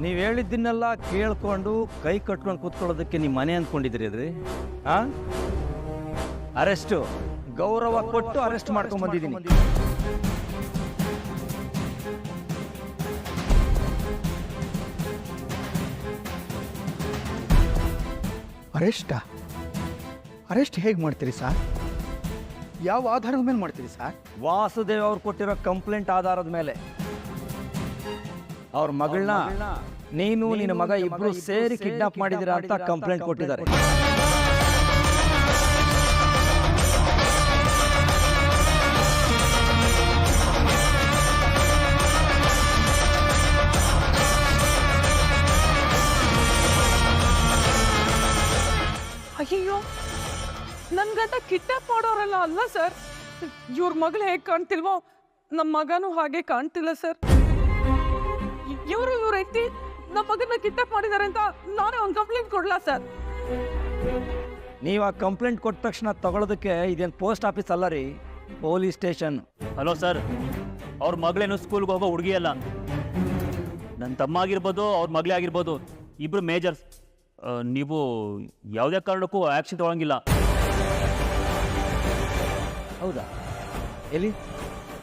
ನೀವು ಹೇಳಿದ್ದನ್ನೆಲ್ಲ ಕೇಳ್ಕೊಂಡು ಕೈ ಕಟ್ಕೊಂಡು ಕೂತ್ಕೊಳ್ಳೋದಕ್ಕೆ ನಿಮ್ಮ ಮನೆ ಅಂದ್ಕೊಂಡಿದ್ರಿ ಅದ್ರಿ ಅರೆಸ್ಟು ಗೌರವ ಕೊಟ್ಟು ಅರೆಸ್ಟ್ ಮಾಡ್ಕೊಂಡ್ ಬಂದಿದ್ದೀನಿ. ಅರೆಸ್ಟ್ ಹೇಗೆ ಮಾಡ್ತೀರಿ ಸರ್? ಯಾವ ಆಧಾರದ ಮೇಲೆ ಮಾಡ್ತೀರಿ ಸರ್? ವಾಸುದೇವ್ ಅವ್ರು ಕೊಟ್ಟಿರೋ ಕಂಪ್ಲೇಂಟ್ ಆಧಾರದ ಮೇಲೆ ಅವ್ರ ಮಗಳನ್ನ ನೀನು ನಿನ್ನ ಮಗ ಇಬ್ರು ಸೇರಿ ಕಿಡ್ನಾಪ್ ಮಾಡಿದಿರಾ ಅಂತ ಕಂಪ್ಲೇಂಟ್ ಕೊಟ್ಟಿದ್ದಾರೆ. ಅಯ್ಯೋ, ನನ್ ಗಂಡ ಕಿಡ್ನಾಪ್ ಮಾಡೋರಲ್ಲ ಅಲ್ಲ ಸರ್. ಇವ್ರ ಮಗಳು ಹೇಗೆ ಕಾಣ್ತಿಲ್ವೋ ನಮ್ಮ ಮಗನೂ ಹಾಗೆ ಕಾಣ್ತಿಲ್ಲ ಸರ್. ಇವ್ರ ಹೆಂಡತಿ ನಮ್ಮ ಮಗನ ಕಿಡ್ನಾಪ್ ಮಾಡಿದಾರೆ ಅಂತ ನಾನೇ ಒಂದು ಕಂಪ್ಲೇಂಟ್ ಕೊಡ್ಲಾ ಸರ್? ನೀವು ಆ ಕಂಪ್ಲೇಂಟ್ ಕೊಟ್ಟ ತಕ್ಷಣ ತಗೊಳ್ಳೋದಕ್ಕೆ ಇದೇನು ಪೋಸ್ಟ್ ಆಫೀಸ್ ಅಲ್ಲ ರೀ, ಪೊಲೀಸ್ ಸ್ಟೇಷನ್. ಹಲೋ ಸರ್, ಅವ್ರ ಮಗಳೇನು ಸ್ಕೂಲ್ಗೆ ಹೋಗೋ ಹುಡುಗಿ ಅಲ್ಲ. ನನ್ನ ತಮ್ಮ ಆಗಿರ್ಬೋದು, ಅವ್ರ ಮಗಳೇ ಆಗಿರ್ಬೋದು, ಇಬ್ರು ಮೇಜರ್ಸ್. ನೀವು ಯಾವುದೇ ಕಾರಣಕ್ಕೂ ಆ್ಯಕ್ಷನ್ ತೊಗೊಳಂಗಿಲ್ಲ. ಹೌದಾ? ಎಲ್ಲಿ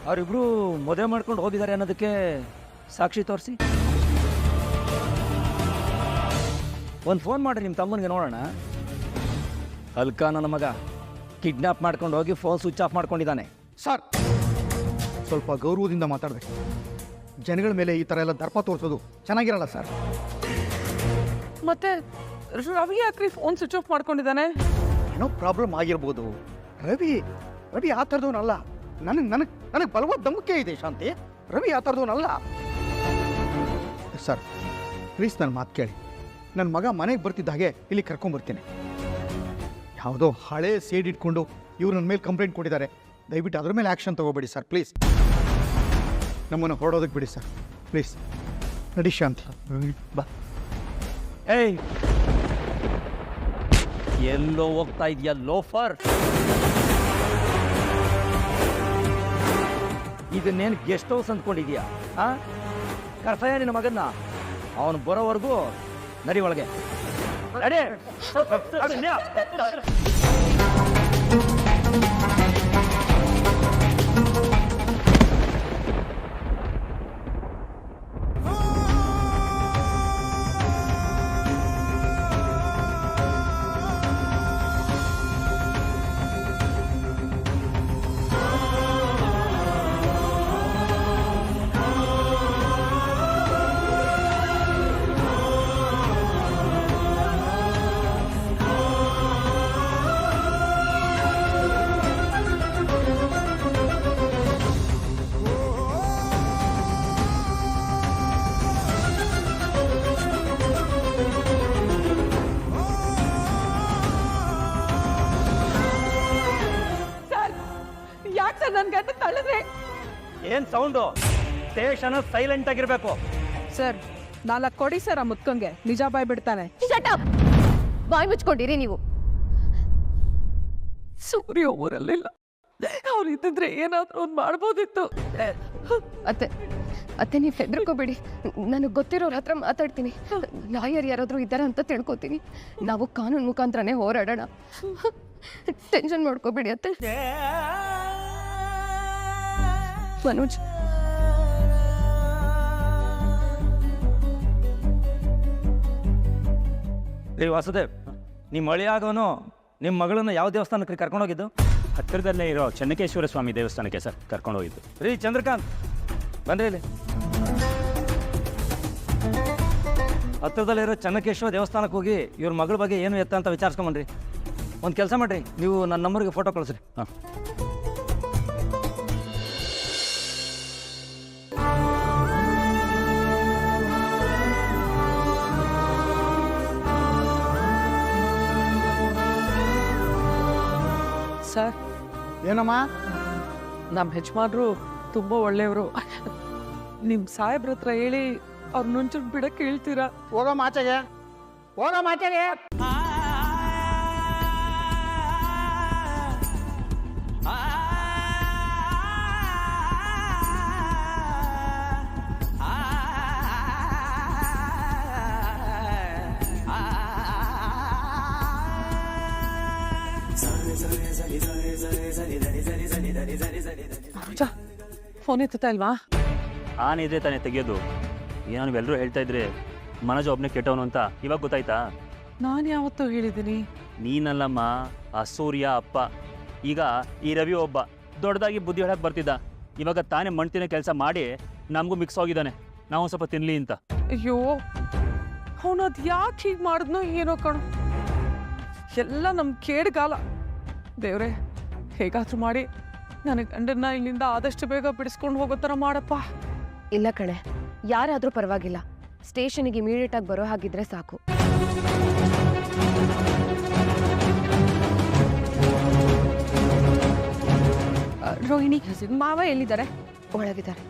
ಅವರಿಬ್ರು ಮದುವೆ ಮಾಡ್ಕೊಂಡು ಹೋಗಿದ್ದಾರೆ ಅನ್ನೋದಕ್ಕೆ ಸಾಕ್ಷಿ ತೋರಿಸಿ. ಒಂದು ಫೋನ್ ಮಾಡಿರಿ ನಿಮ್ಮ ತಮ್ಮನಿಗೆ ನೋಡೋಣ. ಅಲ್ಕ ನನ್ನ ಮಗ ಕಿಡ್ನಾಪ್ ಮಾಡ್ಕೊಂಡು ಹೋಗಿ ಫೋನ್ ಸ್ವಿಚ್ ಆಫ್ ಮಾಡ್ಕೊಂಡಿದ್ದಾನೆ. ಸರ್, ಸ್ವಲ್ಪ ಗೌರವದಿಂದ ಮಾತಾಡಬೇಕು. ಜನಗಳ ಮೇಲೆ ಈ ಥರ ಎಲ್ಲ ದರ್ಪ ತೋರಿಸೋದು ಚೆನ್ನಾಗಿರಲ್ಲ ಸರ್. ಮತ್ತೆ ರವಿ ಯಾಕ್ರಿ ಫೋನ್ ಸ್ವಿಚ್ ಆಫ್ ಮಾಡ್ಕೊಂಡಿದ್ದಾನೆ? ಏನೋ ಪ್ರಾಬ್ಲಮ್ ಆಗಿರ್ಬೋದು. ರವಿ ಆ ಥರದವನಲ್ಲ. ನನಗೆ ಬಲವಾದ ನಂಬಿಕೆ ಇದೆ ಶಾಂತಿ. ರವಿ ಆ ಥರದವನಲ್ಲ ಸರ್. ಪ್ಲೀಸ್ ನನ್ನ ಮಾತು ಕೇಳಿ. ನನ್ನ ಮಗ ಮನೆಗೆ ಬರ್ತಿದ್ದ ಹಾಗೆ ಇಲ್ಲಿ ಕರ್ಕೊಂಬರ್ತೀನಿ. ಯಾವುದೋ ಹಳೆ ಸೇಡ್ ಇಟ್ಕೊಂಡು ಇವ್ರು ನನ್ನ ಮೇಲೆ ಕಂಪ್ಲೇಂಟ್ ಕೊಟ್ಟಿದ್ದಾರೆ. ದಯವಿಟ್ಟು ಅದ್ರ ಮೇಲೆ ಆ್ಯಕ್ಷನ್ ತೊಗೋಬೇಡಿ ಸರ್, ಪ್ಲೀಸ್. ನಮ್ಮನ್ನು ಹೊರಡೋದಕ್ಕೆ ಬಿಡಿ ಸರ್, ಪ್ಲೀಸ್. ನಡಿ ಶಾಂತಿ, ಬಾ. ಏಯ್, ಎಲ್ಲೋ ಹೋಗ್ತಾ ಇದೆಯಾ ಲೋಫರ್? ಇದನ್ನೇನು ಗೆಸ್ಟ್ ಹೌಸ್ ಅಂದ್ಕೊಂಡಿದ್ಯಾ? ಕರ್ಸಯ್ಯ ನಿನ್ನ ಮಗನ್ನ. ಅವನು ಬರೋವರೆಗೂ ನಡಿ ಒಳಗೆ. ನಡಿ. ನನ್ ಗಂಡ ತಳ್ಳಿದ್ರೆ ಏನ್ ಸೌಂಡು? ಸ್ಟೇಷನ್ ಸೈಲೆಂಟ್ ಆಗಿರ್ಬೇಕು. ಸರ್, 4 ಕೊಡಿ ಸರ್ ಆ ಮುತ್ಕಂಗೆ, ನಿಜ ಬಾಯ್ ಬಿಡ್ತಾನೆ. ಬಾಯ್ ಮುಚ್ಕೊಂಡಿರಿ ನೀವು. ಸೂರ್ಯ ಊರಲ್ಲಿಲ್ಲ. ಅವ್ರು ಇದ್ದಿದ್ರೆ ಏನಾದ್ರೂ ಒಂದು ಮಾಡ್ಬೋದಿತ್ತು. ಅತ್ತೆ ನೀವು ಹೆದರ್ಕೋಬೇಡಿ. ನನಗೆ ಗೊತ್ತಿರೋರ ಹತ್ರ ಮಾತಾಡ್ತೀನಿ. ಲಾಯರ್ ಯಾರಾದ್ರೂ ಇದ್ದಾರ ಅಂತ ತಿಳ್ಕೊತೀನಿ. ನಾವು ಕಾನೂನು ಮುಖಾಂತರನೇ ಹೋರಾಡೋಣ. ಟೆನ್ಷನ್ ಮಾಡ್ಕೋಬೇಡಿ ಅತ್ತೆ. ಮನೋಜ್, ರೀ ವಾಸುದೇವ್, ನಿಮ್ಮ ಅಳಿಯಾಗವನು ನಿಮ್ಮ ಮಗಳನ್ನು ಯಾವ ದೇವಸ್ಥಾನಕ್ಕೆ ಕರ್ಕೊಂಡೋಗಿದ್ದು? ಹತ್ತಿರದಲ್ಲೇ ಇರೋ ಚೆನ್ನಕೇಶ್ವರ ಸ್ವಾಮಿ ದೇವಸ್ಥಾನಕ್ಕೆ ಸರ್ ಕರ್ಕೊಂಡು ಹೋಗಿದ್ದು. ರೀ ಚಂದ್ರಕಾಂತ್, ಬನ್ರಿ ಇಲ್ಲಿ. ಹತ್ತಿರದಲ್ಲಿರೋ ಚೆನ್ನಕೇಶ್ವರ ದೇವಸ್ಥಾನಕ್ಕೆ ಹೋಗಿ ಇವ್ರ ಮಗಳ ಬಗ್ಗೆ ಏನು ಎತ್ತ ಅಂತ ವಿಚಾರಿಸ್ಕೊಂಬನ್ರಿ. ಒಂದು ಕೆಲಸ ಮಾಡಿರಿ, ನೀವು ನನ್ನ ನಂಬರ್ಗೆ ಫೋಟೋ ಕಳಿಸ್ರಿ. ಹಾಂ. ಸರ್, ಏನಮ್ಮ? ನಮ್ಮ ಯಜಮಾನ್ರು ತುಂಬ ಒಳ್ಳೆಯವರು. ನಿಮ್ಮ ಸಾಹೇಬ್ರ ಹತ್ರ ಹೇಳಿ ಅವ್ರ ನುಂಚು ಬಿಡಕ್ಕೆ ಹೇಳ್ತೀರಾ? ಹೋಗೋ ಮಾಚೆಗೆ. ಫೋನ್ ಎತ್ತುತ್ತಾ ಇಲ್ವಾ? ಆನಿದ್ರೆ ತಾನೇ ತೆಗಿಯೋದು. ಏನೋ ನೀವೆಲ್ಲರೂ ಹೇಳ್ತಾ ಇದ್ರೆ ಮನೋಜ್ ಒಬ್ಬನೇ ಕೆಟ್ಟವನು ಅಂತ ಇವಾಗ ಗೊತ್ತಾಯ್ತಾ? ನಾನು ಯಾವತ್ತೂ ಹೇಳಿದ್ದೀನಿ. ನೀನಲ್ಲಮ್ಮ, ಆ ಸೂರ್ಯ ಅಪ್ಪ. ಈಗ ಈ ರವಿ ಒಬ್ಬ ದೊಡ್ಡದಾಗಿ ಬುದ್ಧಿ ಹೇಳಕ್ಕೆ ಬರ್ತಿದ್ದ. ಇವಾಗ ತಾನೇ ಮಣ್ತಿನ ಕೆಲಸ ಮಾಡಿ ನಮಗೂ ಮಿಕ್ಸ್ ಹೋಗಿದ್ದಾನೆ, ನಾವು ಸ್ವಲ್ಪ ತಿನ್ಲಿ ಅಂತ. ಅಯ್ಯೋ, ಅವನು ಅದು ಯಾಕೆ ಹೀಗೆ ಮಾಡಿದ್ನೋ ಏನೋ ಕಣು. ಎಲ್ಲ ನಮ್ಮ ಕೇಡ್ಗಾಲ. ದೇವ್ರೆ, ಹೇಗಾದ್ರೂ ಮಾಡಿ ನನ್ನ ಗಂಡನ್ನ ಇಲ್ಲಿಂದ ಆದಷ್ಟು ಬೇಗ ಬಿಡಿಸ್ಕೊಂಡು ಹೋಗೋ ಥರ ಮಾಡಪ್ಪ. ಇಲ್ಲ ಕಣೆ, ಯಾರಾದರೂ ಪರವಾಗಿಲ್ಲ, ಸ್ಟೇಷನಿಗೆ ಇಮಿಡಿಯೇಟಾಗಿ ಬರೋ ಹಾಗಿದ್ರೆ ಸಾಕು. ರೋಹಿಣಿ, ಮಾವ ಎಲ್ಲಿದ್ದಾರೆ? ಒಳಗಿದ್ದಾರೆ.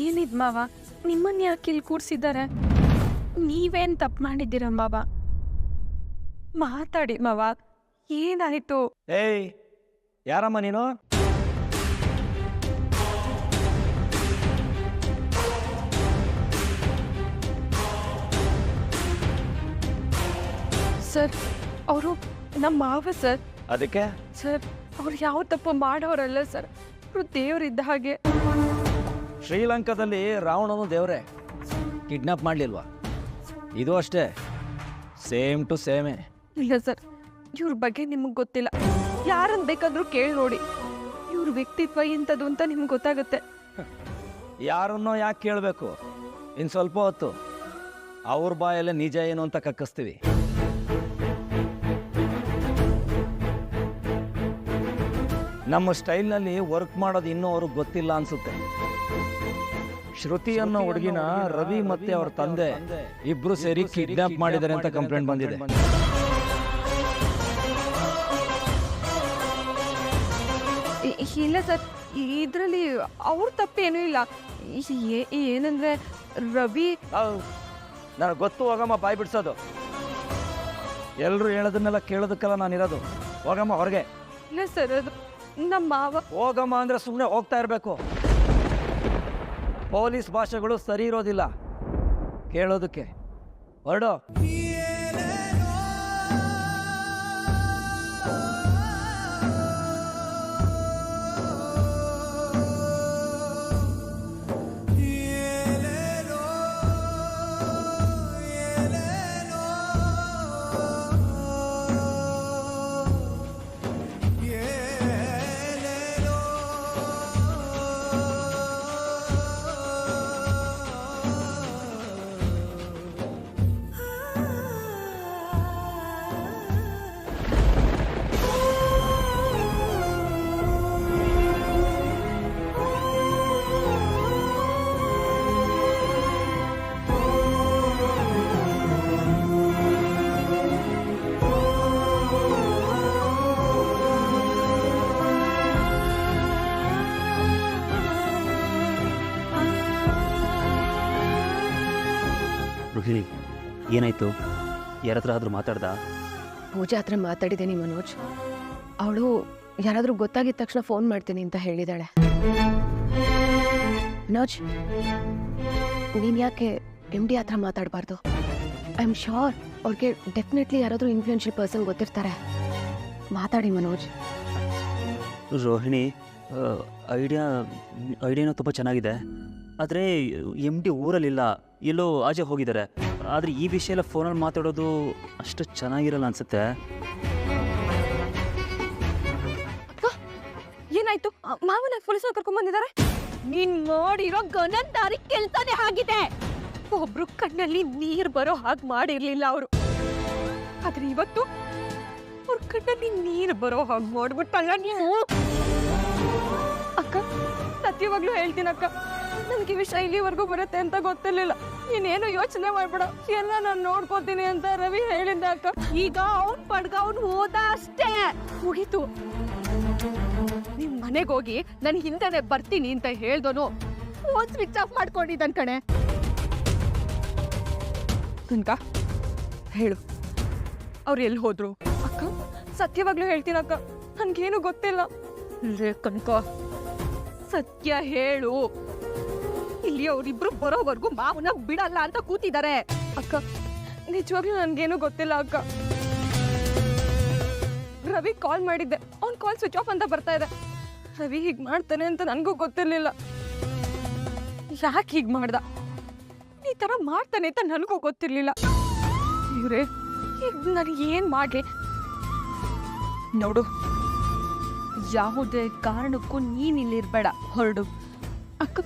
ಏನಿದ್ ಮಾವ, ನಿಮ್ಮನ್ನ ಯಾಕೆ ಇಲ್ಲಿ ಕೂರ್ಸಿದ್ದಾರೆ? ನೀವೇನ್ ತಪ್ಪು ಮಾಡಿದ್ದೀರ ಮಾವ? ಮಾತಾಡಿ ಮಾವ, ಏನಾಯ್ತು? ಏಯ್, ಯಾರಮ್ಮ ನೀನು? ಸರ್, ಅವರು ನಮ್ಮ ಮಾವ ಸರ್. ಅದಕ್ಕೆ ಸರ್, ಅವ್ರು ಯಾವ ತಪ್ಪು ಮಾಡೋರಲ್ಲ ಸರ್, ಅವರು ದೇವರಿದ್ದ ಹಾಗೆ. ಶ್ರೀಲಂಕಾದಲ್ಲಿ ರಾವಣನು ದೇವ್ರೆ, ಕಿಡ್ನಾಪ್ ಮಾಡಲಿಲ್ವಾ? ಇದು ಅಷ್ಟೇ, ಸೇಮ್ ಟು ಸೇಮೇ. ಇಲ್ಲ ಸರ್, ಇವ್ರ ಬಗ್ಗೆ ನಿಮಗೆ ಗೊತ್ತಿಲ್ಲ. ಯಾರನ್ನ ಬೇಕಾದ್ರೂ ಕೇಳಿ ನೋಡಿ, ಇವ್ರ ವ್ಯಕ್ತಿತ್ವ ಎಂಥದ್ದು ಅಂತ ನಿಮ್ಗೆ ಗೊತ್ತಾಗುತ್ತೆ. ಯಾರನ್ನೋ ಯಾಕೆ ಕೇಳಬೇಕು? ಇನ್ನು ಸ್ವಲ್ಪ ಹೊತ್ತು ಅವ್ರ ಬಾಯಲ್ಲೇ ನಿಜ ಏನು ಅಂತ ಕಕ್ಕಿಸ್ತೀವಿ. ನಮ್ಮ ಸ್ಟೈಲ್ನಲ್ಲಿ ವರ್ಕ್ ಮಾಡೋದು ಇನ್ನೂ ಅವ್ರಿಗೆ ಗೊತ್ತಿಲ್ಲ ಅನ್ಸುತ್ತೆ. ಶ್ರುತಿ ಅನ್ನೋ ಹುಡುಗಿನ ರವಿ ಮತ್ತೆ ಅವ್ರ ತಂದೆ ಇಬ್ರು ಸೇರಿ ಕಿಡ್ನಾಪ್ ಮಾಡಿದ್ದಾರೆ ಅಂತ ಕಂಪ್ಲೇಂಟ್ ಬಂದಿದೆ. ಇಲ್ಲ ಸರ್, ಇದರಲ್ಲಿ ಅವ್ರ ತಪ್ಪೇನೂ ಇಲ್ಲ. ಏನಂದ್ರೆ ರವಿ ನನಗೆ ಗೊತ್ತು, ಹೋಗಮ್ಮ ಬಾಯ್ ಬಿಡ್ಸೋದು. ಎಲ್ಲರೂ ಹೇಳೋದನ್ನೆಲ್ಲ ಕೇಳೋದಕ್ಕೆಲ್ಲ ನಾನಿರೋದು. ಹೋಗಮ್ಮ ಹೊರಗೆ. ಇಲ್ಲ ಸರ್, ಅದು ನಮ್ಮ ಮಾವ. ಹೋಗಮ್ಮ ಅಂದ್ರೆ ಸುಮ್ಮನೆ ಹೋಗ್ತಾ ಇರಬೇಕು. ಪೊಲೀಸ್ ಭಾಷೆಗಳು ಸರಿ ಇರೋದಿಲ್ಲ ಕೇಳೋದಕ್ಕೆ. ಹೊರಡು. ರೋಹಿಣಿ, ಏನಾಯ್ತು? ಯಾರ ಹತ್ರ ಆದರೂ ಮಾತಾಡ್ದ? ಪೂಜಾ ಹತ್ರ ಮಾತಾಡಿದ್ದೀನಿ ಮನೋಜ್. ಅವಳು ಯಾರಾದರೂ ಗೊತ್ತಾಗಿದ ತಕ್ಷಣ ಫೋನ್ ಮಾಡ್ತೀನಿ ಅಂತ ಹೇಳಿದಾಳೆ. ಮನೋಜ್, ನೀನು ಯಾಕೆ MD ಹತ್ರ ಮಾತಾಡಬಾರ್ದು? ಐ ಆಮ್ ಶ್ಯೂರ್ ಅವ್ರಿಗೆ ಡೆಫಿನೆಟ್ಲಿ ಯಾರಾದರೂ ಇನ್ಫ್ಲೂಯೆನ್ಷಿಯಲ್ ಪರ್ಸನ್ ಗೊತ್ತಿರ್ತಾರೆ. ಮಾತಾಡಿ ಮನೋಜ್. ರೋಹಿಣಿ, ಐಡಿಯಾನೂ ತುಂಬ ಚೆನ್ನಾಗಿದೆ. ಆದರೆ MD ಊರಲ್ಲಿಲ್ಲ, ಎಲ್ಲೋ ಆಚೆ ಹೋಗಿದ್ದಾರೆ. ಆದರೆ ಈ ವಿಷಯ ಎಲ್ಲ ಫೋನಲ್ಲಿ ಮಾತಾಡೋದು ಅಷ್ಟು ಚೆನ್ನಾಗಿರಲ್ಲ ಅನ್ಸುತ್ತೆ. ಏನಾಯ್ತು? ಮಾವನ ಪೊಲೀಸರು ಕರ್ಕೊಂಡ್ ಬಂದಿದ್ದಾರೆ. ನೀನ್ ನೋಡಿರೋ ಗನಂದಾರಿ ಕೆಲ್ಸನೇ ಆಗಿದೆ. ಒಬ್ರು ಕಣ್ಣಲ್ಲಿ ನೀರ್ ಬರೋ ಹಾಗೆ ಮಾಡಿರ್ಲಿಲ್ಲ ಅವರು. ಆದ್ರೆ ಇವತ್ತು ಅವ್ರ ಕಣ್ಣಲ್ಲಿ ನೀರ್ ಬರೋ ಹಾಗೆ ಮಾಡ್ಬಿಟ್ಟಲ್ಲ ನೀವು. ಅಕ್ಕ, ಸತ್ಯವಾಗ್ಲೂ ಹೇಳ್ತೀನಿ ಅಕ್ಕ, ನನ್ಗೆ ಈ ವಿಷಯ ಇಲ್ಲಿವರೆಗೂ ಬರುತ್ತೆ ಅಂತ ಗೊತ್ತಿರ್ಲಿಲ್ಲ. ನೀನೇನು ಯೋಚನೆ ಮಾಡ್ಬೇಡ, ಎಲ್ಲ ನಾನು ನೋಡ್ಕೋತೀನಿ ಅಂತ ರವಿ ಹೇಳಿದ್ದ ಅಕ್ಕ. ಈಗ ಅವ್ನ್ ಪಡ್ಗ ಅವ್ನು ಹೋದ ಅಷ್ಟೇ, ಮುಗೀತು. ನಿಮ್ ಮನೆಗೆ ಹೋಗಿ ನನ್ ಹಿಂದೆನೆ ಬರ್ತೀನಿ ಅಂತ ಹೇಳ್ದೋನು ಫೋನ್ ಸ್ವಿಚ್ ಆಫ್ ಮಾಡ್ಕೊಂಡಿದ್ದಾನ್ ಕಣೆ. ಕನಕ ಹೇಳು ಅವ್ರು ಎಲ್ಲಿ ಹೋದ್ರು? ಅಕ್ಕ ಸತ್ಯವಾಗ್ಲೂ ಹೇಳ್ತೀನಕ್ಕ, ನನ್ಗೇನು ಗೊತ್ತಿಲ್ಲ. ಲೇ ಕನಕ, ಸತ್ಯ ಹೇಳು. ಇಲ್ಲಿ ಅವರಿಬ್ರು ಬರೋವರೆಗೂ ಮಾವನ ಬಿಡಲ್ಲ ಅಂತ ಕೂತಿದ್ದಾರೆ. ಅಕ್ಕ ನಿಜವಾಗ್ಲೂ ನನ್ಗೇನು ಗೊತ್ತಿಲ್ಲ ಅಕ್ಕ. ರವಿ ಕಾಲ್ ಮಾಡಿದ್ದೆ, ಅವ್ನ್ ಕಾಲ್ ಸ್ವಿಚ್ ಆಫ್ ಅಂತ ಬರ್ತಾ ಇದೆ. ರವಿ ಹೀಗ್ ಮಾಡ್ತಾನೆ ಅಂತ ನನಗೂ ಗೊತ್ತಿರ್ಲಿಲ್ಲ. ಯಾಕೆ ಹೀಗೆ ಮಾಡ್ದ? ಈ ತರ ಮಾಡ್ತಾನೆ ಅಂತ ನನಗೂ ಗೊತ್ತಿರ್ಲಿಲ್ಲ. ಇವ್ರೆ, ಈಗ ನಾನು ಏನ್ ಮಾಡ್ಲಿ? ನೋಡು, ಯಾವುದೇ ಕಾರಣಕ್ಕೂ ನೀನ್ ಇಲ್ಲಿರ್ಬೇಡ, ಹೊರಡು. ಅಕ್ಕ